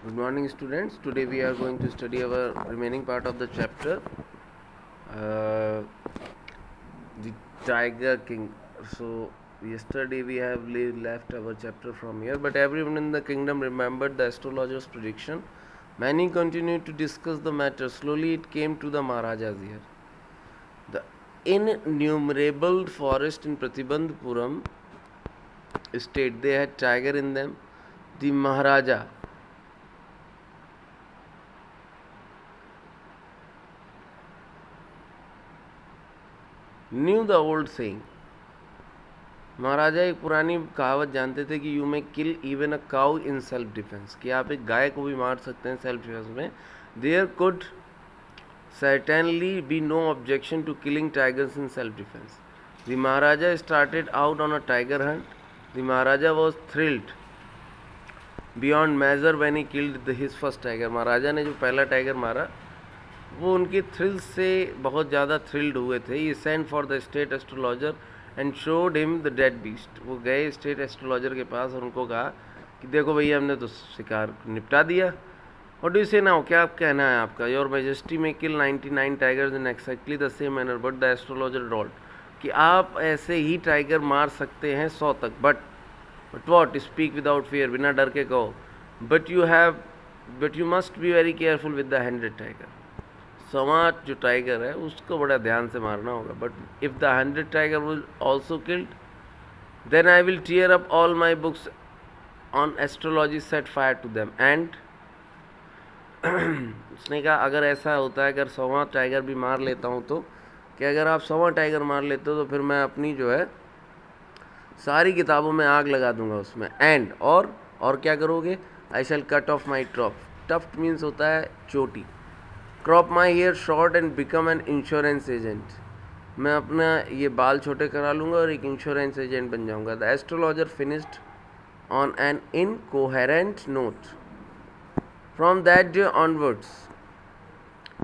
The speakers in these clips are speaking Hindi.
Good morning, students. Today we are going to study our remaining part of the chapter, uh, the Tiger King. So, yesterday we have left our chapter from here, but everyone in the kingdom remembered the astrologer's prediction. Many continued to discuss the matter. Slowly, it came to the Maharaja's ear. The innumerable forest in Pratibandhpuram state, they had tiger in them. The Maharaja knew the old saying. महाराजा एक पुरानी कहावत जानते थे कि you may kill even a cow in self defence, कि आप एक गाय को भी मार सकते हैं सेल्फ डिफेंस में. There could certainly be no objection to killing tigers in self defense. The Maharaja started out on a tiger hunt. The Maharaja was thrilled beyond measure when he killed his first tiger. महाराजा ने जो पहला टाइगर मारा वो उनकी थ्रिल से बहुत ज़्यादा थ्रिल्ड हुए थे. He sent for the state astrologer and showed him the dead beast. वो गए स्टेट एस्ट्रोलॉजर के पास और उनको कहा कि देखो भैया हमने तो शिकार निपटा दिया. और डू से नाउ, क्या आप कहना है आपका? योर मेजेस्टी में किल 99 tigers in exactly the same manner, but the astrologer dolled, कि आप ऐसे ही टाइगर मार सकते हैं 100 तक. But what, speak without fear, बिना डर के कहो. But you must be very careful with the 100 tiger. 100 जो टाइगर है उसको बड़ा ध्यान से मारना होगा. But if the 100 tiger will also killed, then I will tear up all my books on astrology, set fire to them. And उसने कहा अगर ऐसा होता है, अगर 100 टाइगर भी मार लेता हूँ तो, कि अगर आप 100 टाइगर मार लेते हो तो फिर मैं अपनी जो है सारी किताबों में आग लगा दूंगा उसमें. एंड और क्या करोगे? I shall cut off my tuft. Tuft means होता है चोटी. Crop my hair short and become an insurance agent. मैं अपना ये बाल छोटे करा लूँगा और एक इंश्योरेंस एजेंट बन जाऊँगा. The astrologer finished on an incoherent note. From that day onwards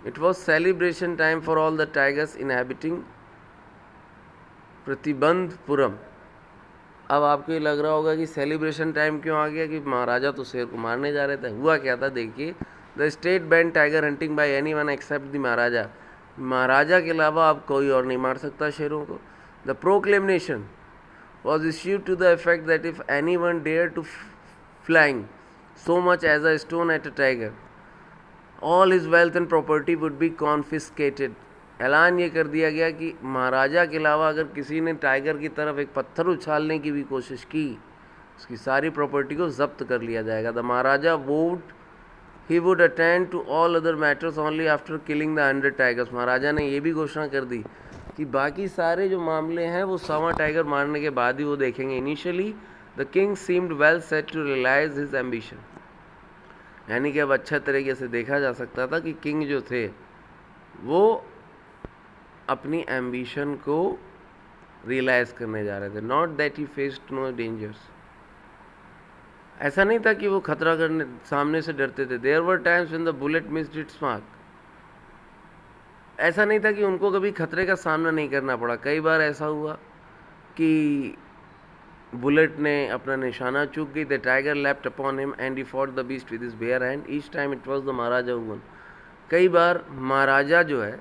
it was celebration time for all the tigers inhabiting Pratibandapuram. अब आपको ये लग रहा होगा कि सेलिब्रेशन टाइम क्यों आ गया, कि महाराजा तो शेर को मारने जा रहे थे. हुआ क्या था देखिए. The state ban tiger hunting by any one except the maharaja. महाराजा के अलावा अब कोई और नहीं मार सकता शेरों को. The proclamation was issued to the effect that if any one dare to flying so much as a stone at a tiger, all his wealth and property would be confiscated. ऐलान ये कर दिया गया कि महाराजा के अलावा अगर किसी ने टाइगर की तरफ एक पत्थर उछालने की भी कोशिश की, उसकी सारी प्रॉपर्टी को जब्त कर लिया जाएगा. The Maharaja he would attend to all other matters only after killing the 100 tigers. महाराजा ने ये भी घोषणा कर दी कि बाकी सारे जो मामले हैं वो 100 टाइगर मारने के बाद ही वो देखेंगे. Initially the king seemed well set to realise his ambition. यानी कि अब अच्छा तरीके से देखा जा सकता था कि किंग जो थे वो अपनी एम्बिशन को रियलाइज करने जा रहे थे. Not that he faced no dangers. ऐसा नहीं था कि वो खतरा करने सामने से डरते थे. There were times when the bullet missed its mark. ऐसा नहीं था कि उनको कभी खतरे का सामना नहीं करना पड़ा. कई बार ऐसा हुआ कि बुलेट ने अपना निशाना चूक गई. The tiger left upon him and he fought the beast with his bare hand. Each time it was the Maharaja who one. कई बार महाराजा जो है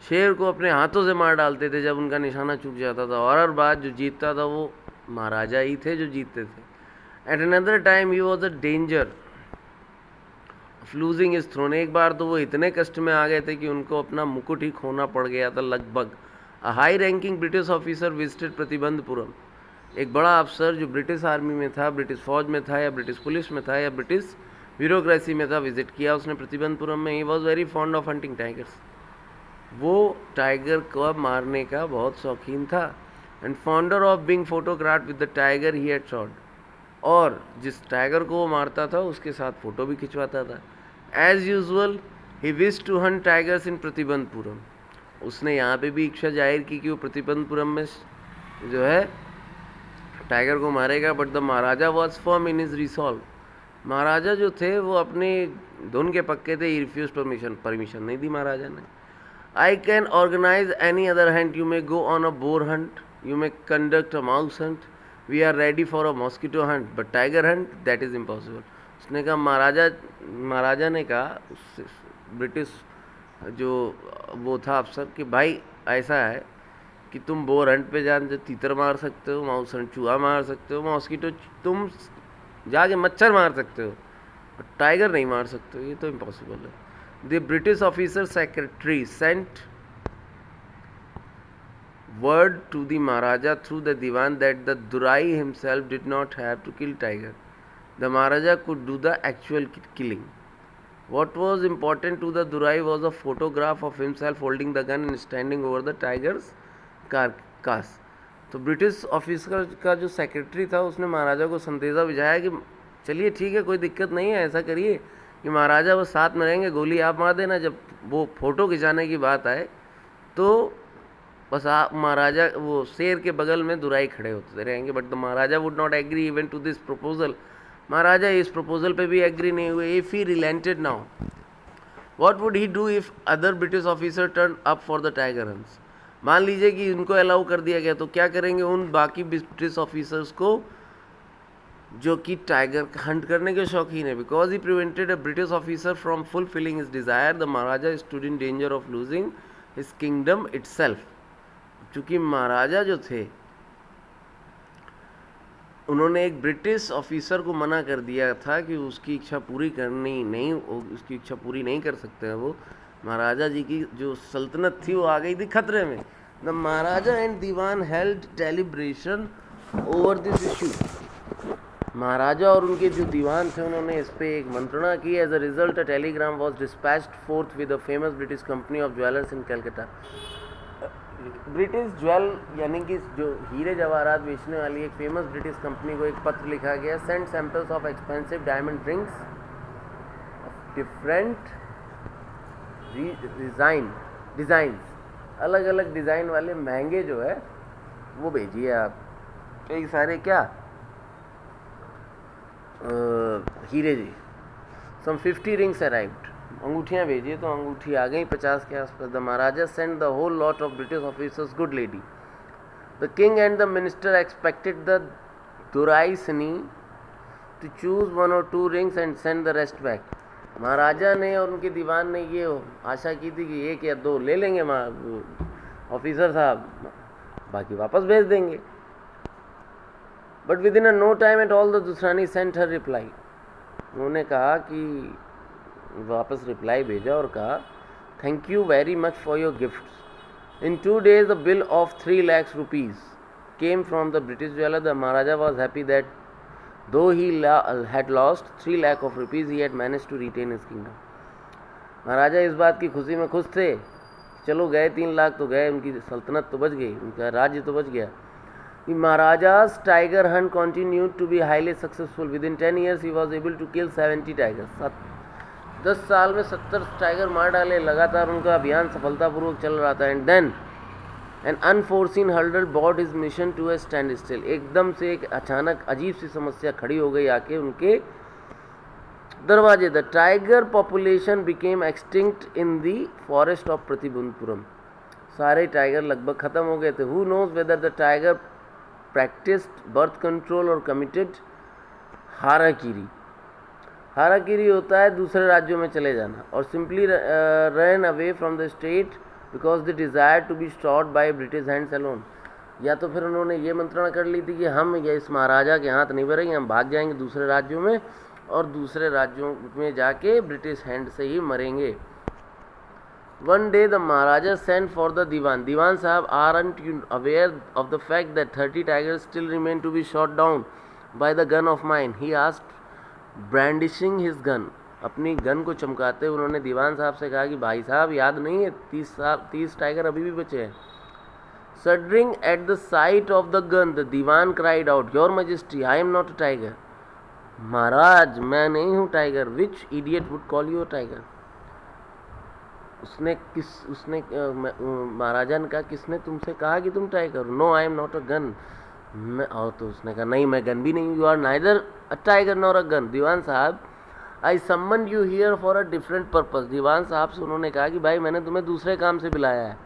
शेर को अपने हाथों से मार डालते थे जब उनका निशाना चूक जाता था. और हर बार जो जीतता था वो महाराजा ही थे जो जीतते थे. At another time he was a danger of losing his throne. एक बार तो वो इतने कष्ट में आ गए थे कि उनको अपना मुकुट ही खोना पड़ गया था लगभग. A high ranking British officer visited Pratibandapuram. एक बड़ा अफसर जो ब्रिटिश आर्मी में था, ब्रिटिश फौज में था या ब्रिटिश पुलिस में था या ब्रिटिश ब्यूरोक्रेसी में था, विजिट किया उसने प्रतिबंधपुरम में. He was very fond of hunting tigers. वो टाइगर को मारने का बहुत शौकीन था. And fonder of being photograph with the tiger he had shot. और जिस टाइगर को वो मारता था उसके साथ फ़ोटो भी खिंचवाता था. As usual he wish to hunt tigers in Pratibandhapuram. उसने यहाँ पे भी इच्छा जाहिर की कि वो प्रतिबंधपुरम में जो है टाइगर को मारेगा. But the maharaja was firm in his resolve. महाराजा जो थे वो अपने धुन के पक्के थे. ही रिफ्यूज परमिशन नहीं दी महाराजा ने. I can organise any other hunt. You may go on a boar hunt, you may conduct a mouse hunt. We are ready for a mosquito hunt, but tiger hunt, that is impossible. उसने कहा महाराजा ने कहा ब्रिटिश जो वो था अफसर कि भाई ऐसा है कि तुम बोर हंट पे जान जो तीतर मार सकते हो, माउस हंट चूहा मार सकते हो, मॉस्किटो तुम जाके मच्छर मार सकते हो, टाइगर नहीं मार सकते हो, ये तो इम्पॉसिबल है। The British officer secretary sent word to the Maharaja through the Diwan that the Durai himself did not have to kill tiger. The Maharaja could do the actual killing. What was important to the Durai was a photograph of himself holding the gun and standing over the tiger's carcass. तो ब्रिटिश ऑफिसर का जो सेक्रेटरी था उसने महाराजा को संदेशा भिजवाया कि चलिए ठीक है, कोई दिक्कत नहीं है, ऐसा करिए कि महाराजा वो साथ में रहेंगे, गोली आप मार देना, जब वो फ़ोटो खिंचाने की बात आए तो बस आप महाराजा वो शेर के बगल में दुराई खड़े होते रहेंगे। But the maharaja would not agree even to this proposal. महाराजा इस प्रपोजल पे भी एग्री नहीं हुए। If he relented now what would he do if other British officer turn up for the tiger hunts. मान लीजिए कि उनको अलाउ कर दिया गया तो क्या करेंगे उन बाकी ब्रिटिश ऑफिसर्स को जो कि टाइगर हंट करने के शौकीन है। Because he prevented a British officer from fulfilling his desire the Maharaja stood in danger of losing his kingdom itself. चूँकि महाराजा जो थे उन्होंने एक ब्रिटिश ऑफिसर को मना कर दिया था कि उसकी इच्छा पूरी करनी नहीं, उसकी इच्छा पूरी नहीं कर सकते हैं वो, महाराजा जी की जो सल्तनत थी वो आ गई थी खतरे में। The maharaja and dewan held deliberation over this issue. महाराजा और उनके जो दीवान थे उन्होंने इस पर एक मंत्रणा की। As a result a telegram was dispatched forthwith a famous British company of jewellers in Calcutta. British jewel यानी कि जो हीरे जवाहरात बेचने वाली एक फेमस ब्रिटिश कंपनी को एक पत्र लिखा गया। Send samples of expensive diamond rings different designs, अलग अलग डिज़ाइन वाले महंगे जो है वो भेजिए आप। कई सारे क्या हीरे जी। सम 50 रिंग्स अराइव्ड, अंगूठियाँ भेजिए तो अंगूठी आ गई 50 के आसपास। The maharaja send the whole lot of British officers good lady. The king and the minister expected the duraisani to choose 1 or 2 rings and send the rest back. महाराजा ने और उनके दीवान ने ये आशा की थी कि 1 या 2 ले लेंगे ऑफिसर साहब, बाकी वापस भेज देंगे। But within no time at all the duraisani sent her reply. उन्होंने कहा कि वापस रिप्लाई भेजा और कहा thank you very much for your gifts. In 2 days the bill of 3 lakhs rupees came from the British jeweller. The maharaja was happy that though he had lost 3 lakh of rupees he had managed to retain his kingdom। महाराजा इस बात की खुशी में खुश थे, चलो गए 3 लाख तो गए, उनकी सल्तनत तो बच गई, उनका राज्य तो बच गया। The Maharaja's tiger hunt continued to be highly successful. Within 10 years, he was able to kill 70 tigers. 10 साल में 70 टाइगर मार डाले। लगातार उनका अभियान सफलतापूर्वक चल रहा था। And then an unforeseen hurdle brought his mission to a standstill. एकदम से एक अचानक अजीब सी समस्या खड़ी हो गई आके उनके दरवाजे। The tiger population became extinct in the forest of Pratibandhapuram. सारे टाइगर लगभग ख़त्म हो गए थे। Who knows whether the tiger practiced birth control or committed harakiri. Harakiri होता है दूसरे राज्यों में चले जाना, और simply ran away from the state because they desired to be shot by British hands alone। या तो फिर उन्होंने ये मंत्रणा कर ली थी कि हम या इस महाराजा के हाथ नहीं भरेंगे, हम भाग जाएंगे दूसरे राज्यों में और दूसरे राज्यों में जाके ब्रिटिश हैंड से ही मरेंगे। One day the Maharaja sent for the Diwan. Diwan Sahab, aren't you aware of the fact that 30 tigers still remain to be shot down by the gun of mine? He asked, brandishing his gun. अपनी गन को चमकाते उन्होंने दीवान साहब से कहा कि भाई साहब याद नहीं है 30 टाइगर अभी भी बचे हैं। Shuddering at the sight of the gun, the Diwan cried out, Your Majesty, I am not a tiger. महाराज मैं नहीं हूँ tiger. Which idiot would call you a tiger? उसने महाराजा ने कहा किसने तुमसे कहा कि तुम tiger? No I am not a gun. मैं और तो उसने कहा नहीं मैं गन भी नहीं हूँ। You are neither a tiger nor a gun. Dewan sahab I summon you here for a different purpose. दीवान साहब से उन्होंने कहा कि भाई मैंने तुम्हें दूसरे काम से बुलाया है।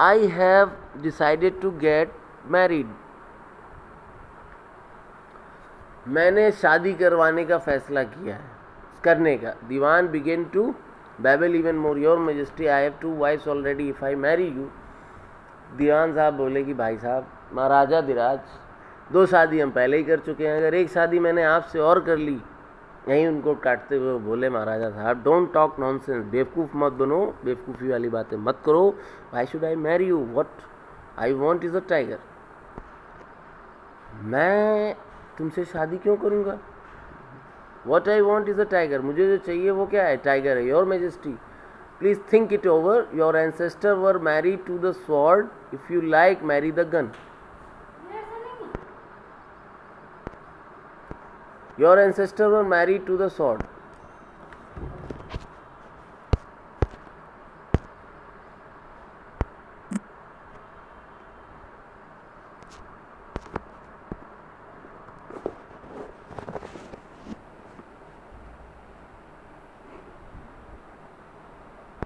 I have decided to get married. मैंने शादी करवाने का फैसला किया है, करने का। Dewan began to babble even more. Your Majesty, I have 2 wives already. If I marry you, दीवान साहब बोले कि भाई साहब, महाराजा धीराज, 2 शादी हम पहले ही कर चुके हैं, अगर एक शादी मैंने आपसे और कर ली। यहीं उनको काटते हुए बोले महाराजा साहब, डोंट टॉक नॉनसेंस, बेवकूफ़ मत बनो, बेवकूफ़ी वाली बातें मत करो। Why should I marry you, what I want is a tiger. मैं तुमसे शादी क्यों करूँगा? What I want is a tiger. मुझे जो चाहिए वो क्या है? टाइगर है। Your Majesty, please think it over. Your ancestors were married to the sword. If you like, marry the gun. Your ancestors were married to the sword.